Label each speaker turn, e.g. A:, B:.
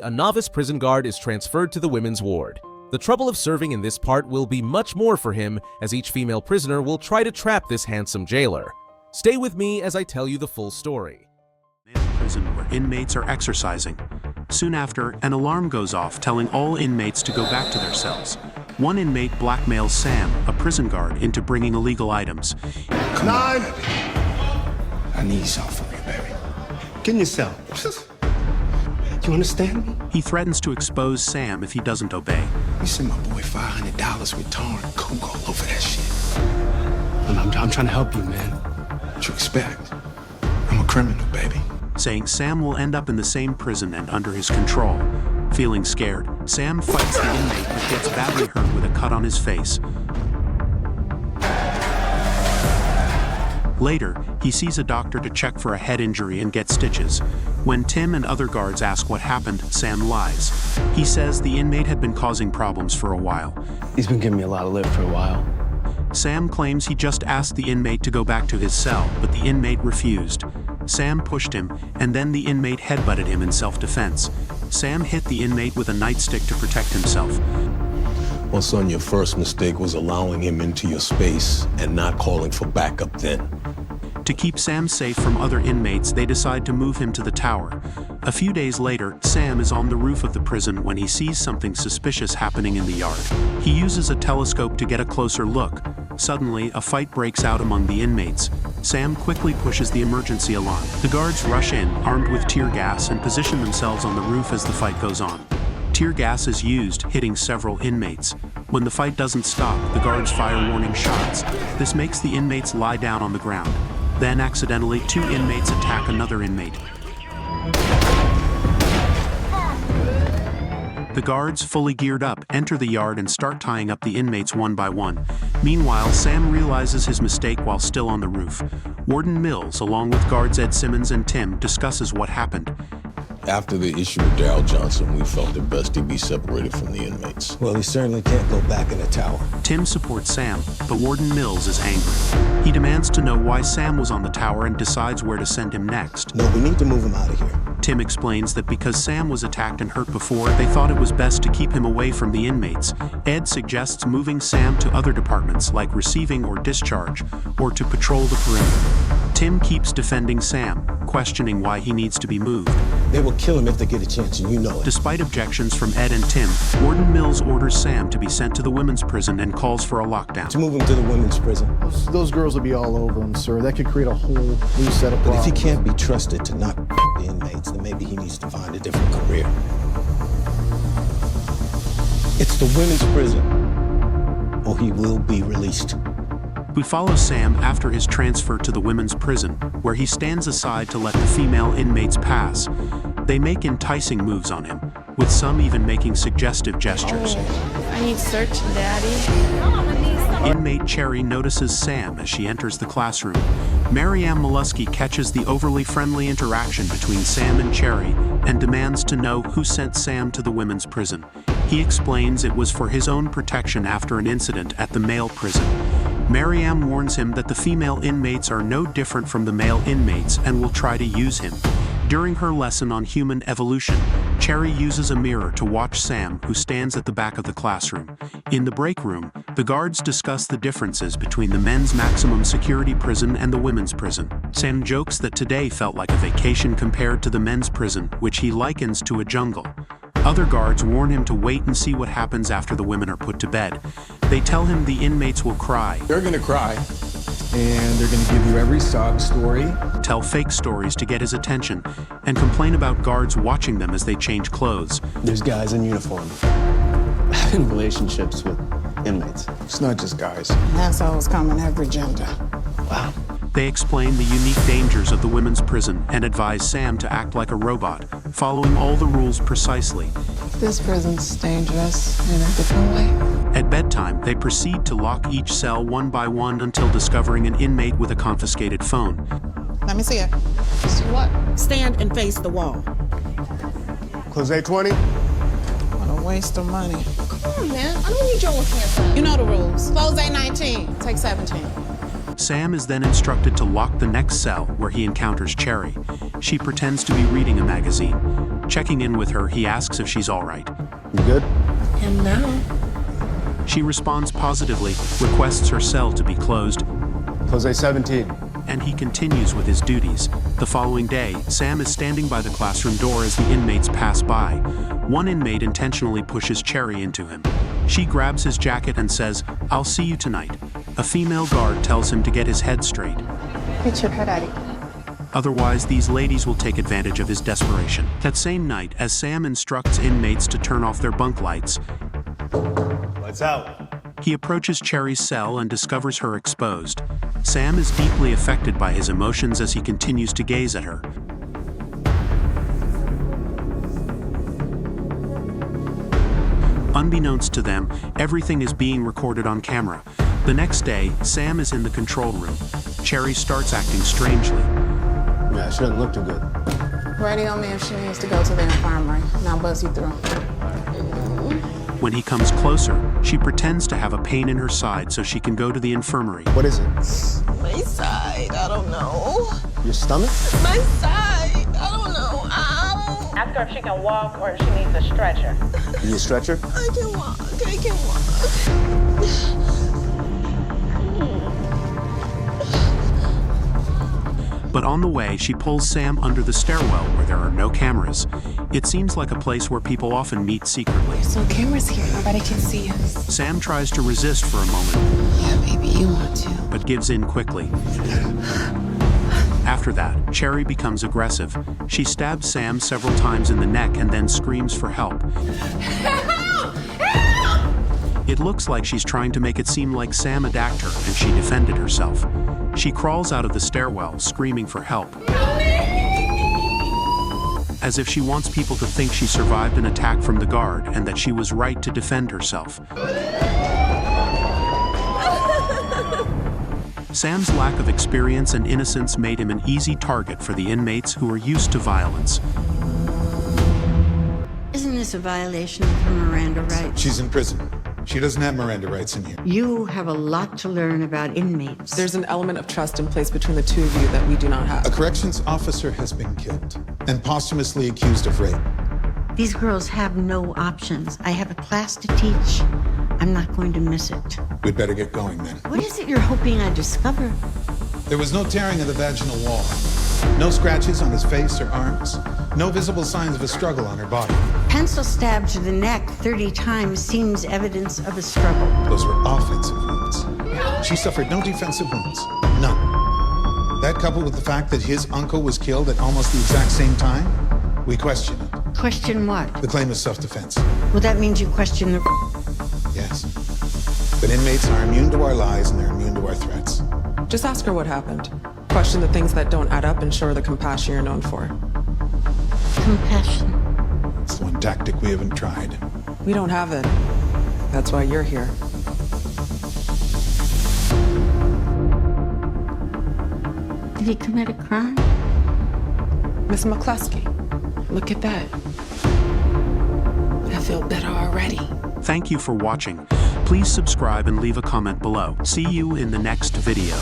A: A novice prison guard is transferred to the women's ward. The trouble of serving in this part will be much more for him, as each female prisoner will try to trap this handsome jailer. Stay with me as I tell you the full story.
B: Male prison where inmates are exercising. Soon after, an alarm goes off telling all inmates to go back to their cells. One inmate blackmails Sam, a prison guard, into bringing illegal items.
C: Come on. I need something from you, baby. Get in your cell. You understand me?
B: He threatens to expose Sam if he doesn't obey.
C: You sent my boy $500 with tar and coke all over that shit. I'm trying to help you, man. What you expect? I'm a criminal, baby.
B: Saying Sam will end up in the same prison and under his control. Feeling scared, Sam fights the inmate but gets badly hurt with a cut on his face. Later, he sees a doctor to check for a head injury and get stitches. When Tim and other guards ask what happened, Sam lies. He says the inmate had been causing problems for a while.
D: He's been giving me a lot of lip for a while.
B: Sam claims he just asked the inmate to go back to his cell, but the inmate refused. Sam pushed him, and then the inmate headbutted him in self-defense. Sam hit the inmate with a nightstick to protect himself.
E: Well, son, your first mistake was allowing him into your space and not calling for backup then.
B: To keep Sam safe from other inmates, they decide to move him to the tower. A few days later, Sam is on the roof of the prison when he sees something suspicious happening in the yard. He uses a telescope to get a closer look. Suddenly, a fight breaks out among the inmates. Sam quickly pushes the emergency alarm. The guards rush in, armed with tear gas, and position themselves on the roof as the fight goes on. Tear gas is used, hitting several inmates. When the fight doesn't stop, the guards fire warning shots. This makes the inmates lie down on the ground. Then, accidentally, two inmates attack another inmate. The guards, fully geared up, enter the yard and start tying up the inmates one by one. Meanwhile, Sam realizes his mistake while still on the roof. Warden Mills, along with guards Ed Simmons and Tim, discusses what happened.
E: After the issue with Darryl Johnson, we felt it best to be separated from the inmates.
D: Well, he certainly can't go back in the tower.
B: Tim supports Sam, but Warden Mills is angry. He demands to know why Sam was on the tower and decides where to send him next.
D: No, we need to move him out of here.
B: Tim explains that because Sam was attacked and hurt before, they thought it was best to keep him away from the inmates. Ed suggests moving Sam to other departments like receiving or discharge, or to patrol the perimeter. Tim keeps defending Sam, questioning why he needs to be moved.
D: They will kill him if they get a chance, and you know it.
B: Despite objections from Ed and Tim, Warden Mills orders Sam to be sent to the women's prison and calls for a lockdown.
D: To move him to the women's prison.
F: Those girls will be all over him, sir. That could create a whole new set of problems.
D: But if he can't be trusted to not the inmates, then maybe he needs to find a different career. It's the women's prison, or he will be released.
B: We follow Sam after his transfer to the women's prison, where he stands aside to let the female inmates pass. They make enticing moves on him, with some even making suggestive gestures.
G: I need search, Daddy.
B: Inmate Cherry notices Sam as she enters the classroom. Marianne Molesky catches the overly friendly interaction between Sam and Cherry and demands to know who sent Sam to the women's prison. He explains it was for his own protection after an incident at the male prison. Marianne warns him that the female inmates are no different from the male inmates and will try to use him. During her lesson on human evolution, Cherry uses a mirror to watch Sam, who stands at the back of the classroom. In the break room, the guards discuss the differences between the men's maximum security prison and the women's prison. Sam jokes that today felt like a vacation compared to the men's prison, which he likens to a jungle. Other guards warn him to wait and see what happens after the women are put to bed. They tell him the inmates will cry.
C: They're gonna cry.
F: And they're going to give you every sob story.
B: Tell fake stories to get his attention, and complain about guards watching them as they change clothes.
D: There's guys in uniform having relationships with inmates.
C: It's not just guys.
H: Assholes come in every gender.
D: Wow.
B: They explain the unique dangers of the women's prison and advise Sam to act like a robot, following all the rules precisely.
H: This prison's dangerous in a different way.
B: At bedtime, they proceed to lock each cell one by one until discovering an inmate with a confiscated phone.
H: Let me see it.
G: See what? Stand and face the wall.
C: Close A20.
H: What a waste of money.
G: Come on, man. I don't need your campaign.
H: You know the rules. Close A19. Take 17.
B: Sam is then instructed to lock the next cell where he encounters Cherry. She pretends to be reading a magazine. Checking in with her, he asks if she's all right.
F: You good?
G: And now?
B: She responds positively, requests her cell to be closed,
F: Jose 17.
B: and he continues with his duties. The following day, Sam is standing by the classroom door as the inmates pass by. One inmate intentionally pushes Cherry into him. She grabs his jacket and says, "I'll see you tonight." A female guard tells him to get his head straight.
H: Get your head out of here.
B: Otherwise, these ladies will take advantage of his desperation. That same night, as Sam instructs inmates to turn off their bunk lights,
I: Lights out.
B: he approaches Cherry's cell and discovers her exposed. Sam is deeply affected by his emotions as he continues to gaze at her. Unbeknownst to them, everything is being recorded on camera. The next day, Sam is in the control room. Cherry starts acting strangely.
F: Yeah, she doesn't look too good.
H: Ready on me if she needs to go to the infirmary. Now buzz you through.
B: When he comes closer, she pretends to have a pain in her side so she can go to the infirmary.
F: What is it?
G: My side, I don't know.
F: Your stomach?
G: My side, I don't know. Ow.
J: Ask her if she can walk or if she needs a stretcher.
F: You need a stretcher?
G: I can walk, I can walk.
B: But on the way, she pulls Sam under the stairwell where there are no cameras. It seems like a place where people often meet secretly.
H: So cameras here, nobody can see us.
B: Sam tries to resist for a moment,
H: Yeah, baby, you want to.
B: but gives in quickly. After that, Cherry becomes aggressive. She stabs Sam several times in the neck and then screams for help. It looks like she's trying to make it seem like Sam attacked her and she defended herself. She crawls out of the stairwell, screaming for help, as if she wants people to think she survived an attack from the guard and that she was right to defend herself. Sam's lack of experience and innocence made him an easy target for the inmates who are used to violence.
K: Isn't this a violation of her Miranda rights?
I: She's in prison. She doesn't have Miranda rights in here.
K: You have a lot to learn about inmates.
H: There's an element of trust in place between the two of you that we do not have.
I: A corrections officer has been killed and posthumously accused of rape.
K: These girls have no options. I have a class to teach. I'm not going to miss it.
I: We'd better get going then.
K: What is it you're hoping I discover?
I: There was no tearing of the vaginal wall. No scratches on his face or arms. No visible signs of a struggle on her body.
K: Pencil stab to the neck 30 times seems evidence of a struggle.
I: Those were offensive wounds. She suffered no defensive wounds. None. That coupled with the fact that his uncle was killed at almost the exact same time, we question it.
K: Question what?
I: The claim is self-defense.
K: Well, that means you question the...
I: Yes. But inmates are immune to our lies and they're immune to our threats.
H: Just ask her what happened. Question the things that don't add up and show her the compassion you're known for.
K: Compassion.
I: It's the one tactic we haven't tried.
H: We don't have it. That's why you're here.
K: Did he commit a crime?
H: Miss McCluskey, look at that. I feel better already.
B: Thank you for watching. Please subscribe and leave a comment below. See you in the next video.